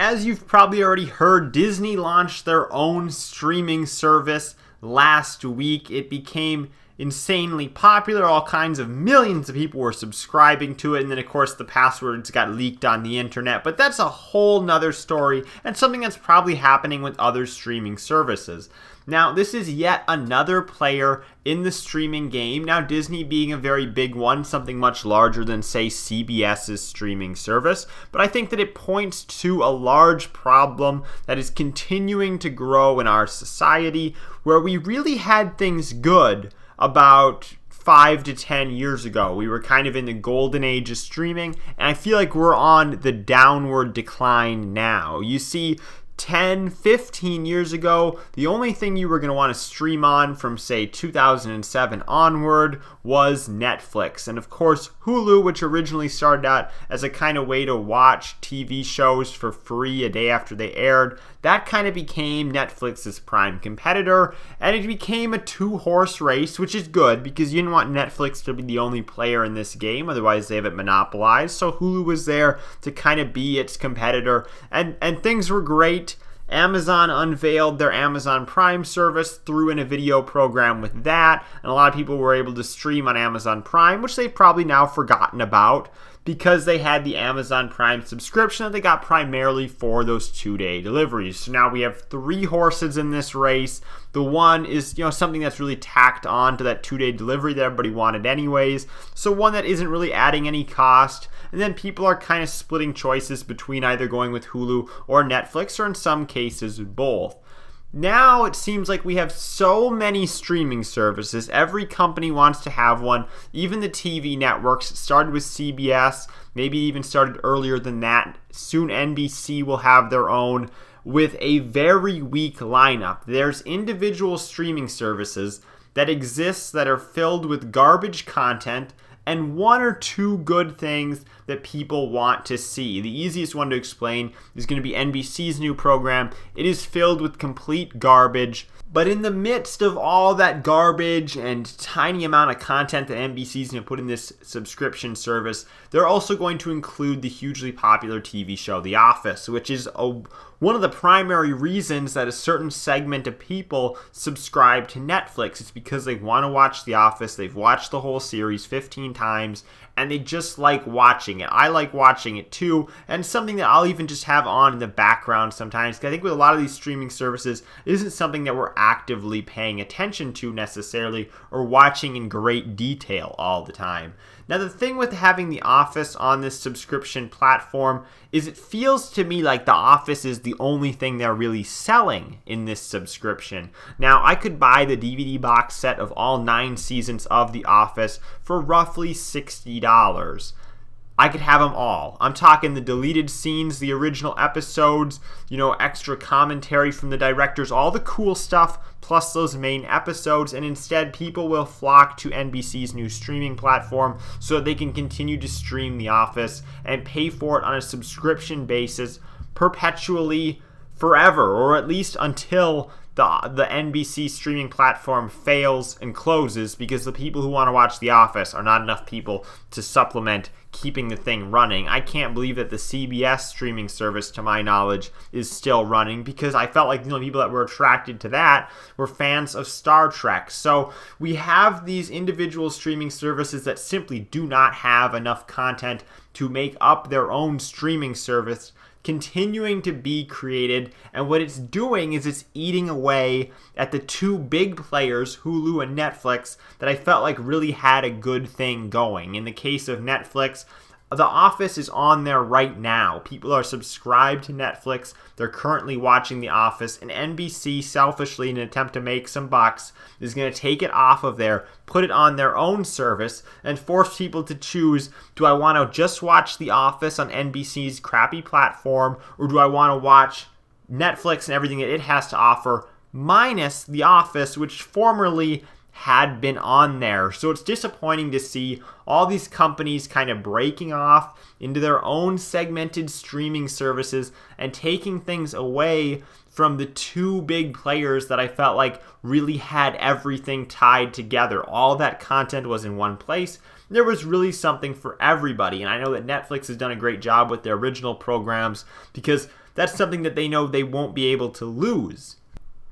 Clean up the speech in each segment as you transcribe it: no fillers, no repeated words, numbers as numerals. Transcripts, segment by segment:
As you've probably already heard, Disney launched their own streaming service last week. It became insanely popular. All kinds of millions of people were subscribing to it. And then, of course, the passwords got leaked on the internet. But that's a whole nother story and something that's probably happening with other streaming services. Now, this is yet another player in the streaming game. Now, Disney being a very big one, something much larger than, say, CBS's streaming service. But I think that it points to a large problem that is continuing to grow in our society, where we really had things good about 5 to 10 years ago. We were kind of in the golden age of streaming, and I feel like we're on the downward decline now. You see, 10, 15 years ago, the only thing you were going to want to stream on from, say, 2007 onward was Netflix. And of course, Hulu, which originally started out as a kind of way to watch TV shows for free a day after they aired, that kind of became Netflix's prime competitor, and it became a two-horse race, which is good because you didn't want Netflix to be the only player in this game, otherwise they have it monopolized. So Hulu was there to kind of be its competitor, and things were great. Amazon unveiled their Amazon Prime service, threw in a video program with that, and a lot of people were able to stream on Amazon Prime, which they've probably now forgotten about because they had the Amazon Prime subscription that they got primarily for those 2-day deliveries. So now we have 3 horses in this race. The one is, something that's really tacked on to that 2-day delivery that everybody wanted anyways. So one that isn't really adding any cost. And then people are kind of splitting choices between either going with Hulu or Netflix, or in some cases both. Now it seems like we have so many streaming services. Every company wants to have one. Even the TV networks. It started with CBS, maybe even started earlier than that. Soon NBC will have their own, with a very weak lineup. There's individual streaming services that exist that are filled with garbage content and 1 or 2 good things that people want to see. The easiest one to explain is going to be NBC's new program. It is filled with complete garbage. But in the midst of all that garbage and tiny amount of content that NBC's going to put in this subscription service, they're also going to include the hugely popular TV show The Office, which is one of the primary reasons that a certain segment of people subscribe to Netflix. It's because they want to watch The Office. They've watched the whole series 15 times, and they just like watching it. I like watching it too, and something that I'll even just have on in the background sometimes. I think with a lot of these streaming services, it isn't something that we're actively paying attention to necessarily or watching in great detail all the time. Now, the thing with having The Office on this subscription platform is it feels to me like The Office is the only thing they're really selling in this subscription. Now, I could buy the DVD box set of all 9 seasons of The Office for roughly $60. I could have them all. I'm talking the deleted scenes, the original episodes, extra commentary from the directors, all the cool stuff, plus those main episodes. And instead, people will flock to NBC's new streaming platform so that they can continue to stream The Office and pay for it on a subscription basis perpetually forever, or at least until the NBC streaming platform fails and closes, because the people who want to watch The Office are not enough people to supplement keeping the thing running. I can't believe that the CBS streaming service, to my knowledge, is still running, because I felt like the only people that were attracted to that were fans of Star Trek. So we have these individual streaming services that simply do not have enough content to make up their own streaming service continuing to be created, and what it's doing is it's eating away at the 2 big players, Hulu and Netflix, that I felt like really had a good thing going. In the case of Netflix, The Office is on there right now. People are subscribed to Netflix. They're currently watching The Office, and NBC, selfishly, in an attempt to make some bucks, is going to take it off of there, put it on their own service, and force people to choose, do I want to just watch The Office on NBC's crappy platform, or do I want to watch Netflix and everything that it has to offer, minus The Office, which formerly had been on there. So it's disappointing to see all these companies kind of breaking off into their own segmented streaming services and taking things away from the 2 big players that I felt like really had everything tied together. All that content was in one place. There was really something for everybody. And I know that Netflix has done a great job with their original programs, because that's something that they know they won't be able to lose.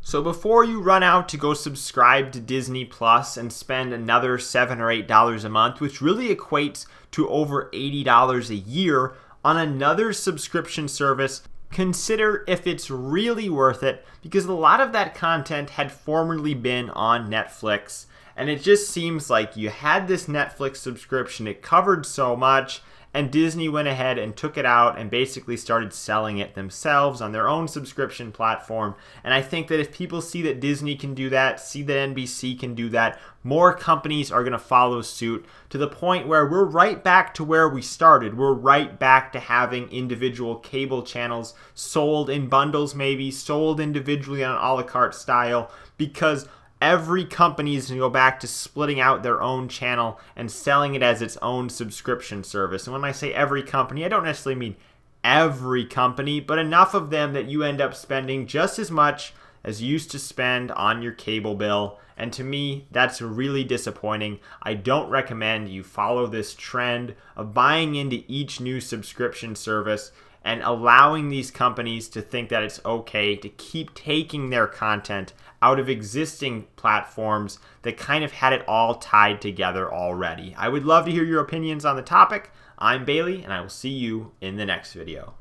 So before you run out to go subscribe to Disney Plus and spend another $7 or $8 a month, which really equates to over $80 a year on another subscription service, consider if it's really worth it, because a lot of that content had formerly been on Netflix, and it just seems like you had this Netflix subscription, it covered so much, and Disney went ahead and took it out and basically started selling it themselves on their own subscription platform. And I think that if people see that Disney can do that, see that NBC can do that, more companies are going to follow suit, to the point where we're right back to where we started. We're right back to having individual cable channels sold in bundles, maybe sold individually on an a la carte style, because every company is going to go back to splitting out their own channel and selling it as its own subscription service. And when I say every company, I don't necessarily mean every company, but enough of them that you end up spending just as much as you used to spend on your cable bill. And to me, that's really disappointing. I don't recommend you follow this trend of buying into each new subscription service and allowing these companies to think that it's okay to keep taking their content out of existing platforms that kind of had it all tied together already. I would love to hear your opinions on the topic. I'm Bailey, and I will see you in the next video.